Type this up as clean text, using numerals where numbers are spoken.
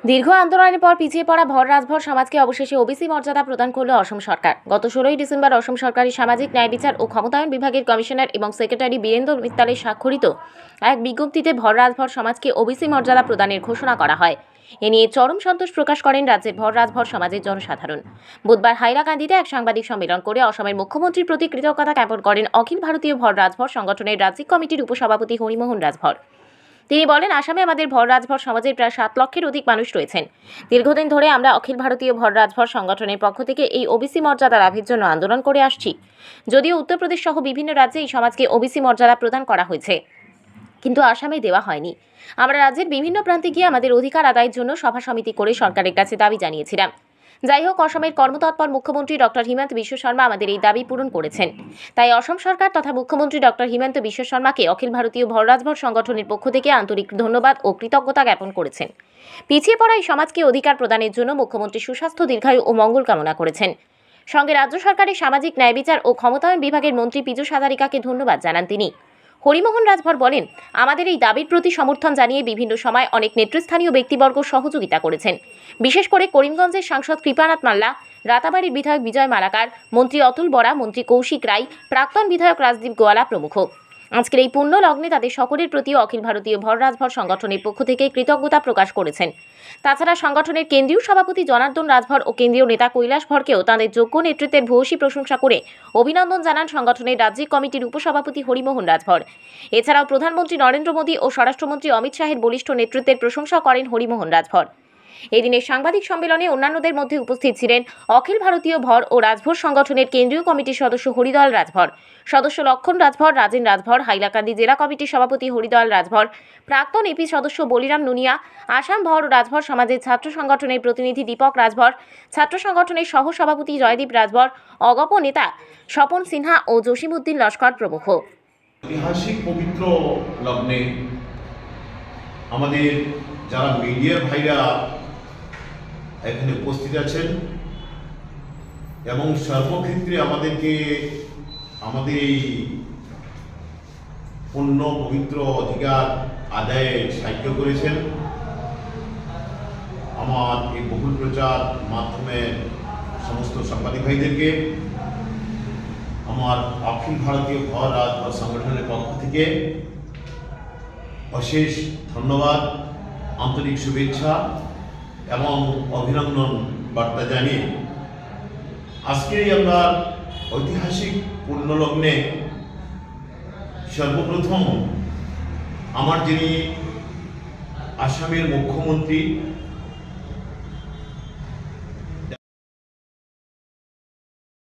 দীর্ঘ আন্দোলনের পর পিছিয়ে পড়া ভর রাজভর সমাজকে অবশেষে ওবিসি মর্যাদা প্রদান করল অসম সরকার। গত 16ই ডিসেম্বর অসম সরকারি সামাজিক ন্যায় বিচার ও ক্ষমতায়ন বিভাগের কমিশনার এবং সেক্রেটারি বীরেন্দ্র মিত্তালের স্বাক্ষরিত এক বিজ্ঞপ্তিতে ভর রাজভর সমাজকে ওবিসি মর্যাদা প্রদানের ঘোষণা করা হয়। এ নিয়ে চরম সন্তোষ প্রকাশ করেন রাজ্যের ভর রাজভর সমাজের জনসাধারণ। বুধবার হাইলাকান্দিতে এক সাংবাদিক সম্মেলন করে অসমের মুখ্যমন্ত্রীর প্রতি কৃতজ্ঞতা জ্ঞাপন করেন অখিল ভারতীয় ভর রাজভর সংগঠনের রাজ্যিক কমিটির উপসভাপতি হরিমোহন রাজভর। তিনি বলেন, আসামে আমাদের ভর রাজভর সমাজের প্রায় 7 লক্ষের অধিক মানুষ রয়েছেন। দীর্ঘদিন ধরে আমরা অখিল ভারতীয় ভর রাজভর সংগঠনের পক্ষ থেকে এই ওবিসি মর্যাদা লাভের জন্য আন্দোলন করে আসছি। যদিও উত্তরপ্রদেশ সহ বিভিন্ন রাজ্যে এই সমাজকে ওবিসি মর্যাদা প্রদান করা হয়েছে, কিন্তু আসামে দেওয়া হয়নি। আমরা রাজ্যের বিভিন্ন প্রান্তে গিয়ে আমাদের অধিকার আদায়ের জন্য সভা সমিতি করে সরকারের কাছে দাবি জানিয়েছিলাম। যাই হোক, অসমের কর্মতৎপর মুখ্যমন্ত্রী ডক্টর হিমন্ত বিশ্ব শর্মা আমাদের এই দাবি পূরণ করেছেন। তাই অসম সরকার তথা মুখ্যমন্ত্রী ডক্টর হিমন্ত বিশ্ব শর্মাকে অখিল ভারতীয় ভর রাজভর সংগঠনের পক্ষ থেকে আন্তরিক ধন্যবাদ ও কৃতজ্ঞতা জ্ঞাপন করেছেন। পিছিয়ে পড়া এই সমাজকে অধিকার প্রদানের জন্য মুখ্যমন্ত্রী সুস্বাস্থ্য, দীর্ঘায়ু ও মঙ্গল কামনা করেছেন। সঙ্গে রাজ্য সরকারের সামাজিক ন্যায় বিচার ও ক্ষমতায়ন বিভাগের মন্ত্রী পীযূষ হাজারিকাকে ধন্যবাদ জানান তিনি। হরিমোহন রাজভর বলেন, আমাদের এই দাবির প্রতি সমর্থন জানিয়ে বিভিন্ন সময় অনেক নেতৃস্থানীয় ব্যক্তিবর্গ সহযোগিতা করেছেন। বিশেষ করে করিমগঞ্জের সাংসদ কৃপানাথ মাল্লা, রাতাবাড়ির বিধায়ক বিজয় মালাকার, মন্ত্রী অতুল বরা, মন্ত্রী কৌশিক রায়, প্রাক্তন বিধায়ক রাজদীপ গোয়ালা প্রমুখ। আজকের এই পুণ্য লগ্নে তাদের সকলের প্রতি অখিল ভারতীয় ভর রাজভর সংগঠনের পক্ষ থেকে কৃতজ্ঞতা প্রকাশ করেছেন। তাছাড়া সংগঠনের কেন্দ্রীয় সভাপতি জনার্দন রাজভর ও কেন্দ্রীয় নেতা কৈলাস ভরকেও তাদের যোগ্য নেতৃত্বের ভূয়সী প্রশংসা করে অভিনন্দন জানান সংগঠনের রাজ্যিক কমিটির উপসভাপতি হরিমোহন রাজভর। এছাড়াও প্রধানমন্ত্রী নরেন্দ্র মোদী ও স্বরাষ্ট্রমন্ত্রী অমিত শাহের বলিষ্ঠ নেতৃত্বের প্রশংসা করেন হরিমোহন রাজভর। এদিনের সাংবাদিক সম্মেলনে অন্যান্যদের মধ্যে উপস্থিত ছিলেন অখিল ভারতীয় ভর ও রাজভর সংগঠনের কেন্দ্রীয় কমিটির সদস্য হরিদয়াল রাজভর, সদস্য লক্ষণ রাজভর, রাজেন রাজভর, হাইলাকান্দি জেলা কমিটির সভাপতি হরিদয়াল রাজভর, প্রাক্তন এপি সদস্য বলিরাম নুনিয়া, আসাম ভর ও রাজভর সমাজের ছাত্র সংগঠনের প্রতিনিধি দীপক রাজভর, ছাত্র সংগঠনের সহ সভাপতি জয়দীপ রাজভর, অগপ নেতা স্বপন সিনহা ও জসিমউদ্দিন লস্কর প্রমুখ। ঐতিহাসিক পবিত্র লগ্নে আমাদের যারা মিডিয়ার ভাইরা এখানে উপস্থিত আছেন এবং সর্বক্ষেত্রে আমাদেরকে আমাদের এই পূর্ণ পবিত্র অধিকার আদায়ে সাহায্য করেছেন, আমার এই বহুল প্রচার মাধ্যমে সমস্ত সাংবাদিক ভাইদেরকে আমার অখিল ভারতীয় ভর রাজভর সংগঠনের পক্ষ থেকে অশেষ ধন্যবাদ, আন্তরিক শুভেচ্ছা এবং অভিনন্দন বার্তা জানিয়ে আজকের আমরা ঐতিহাসিক পুণ্যলগ্নে সর্বপ্রথম আমার যিনি আসামের মুখ্যমন্ত্রী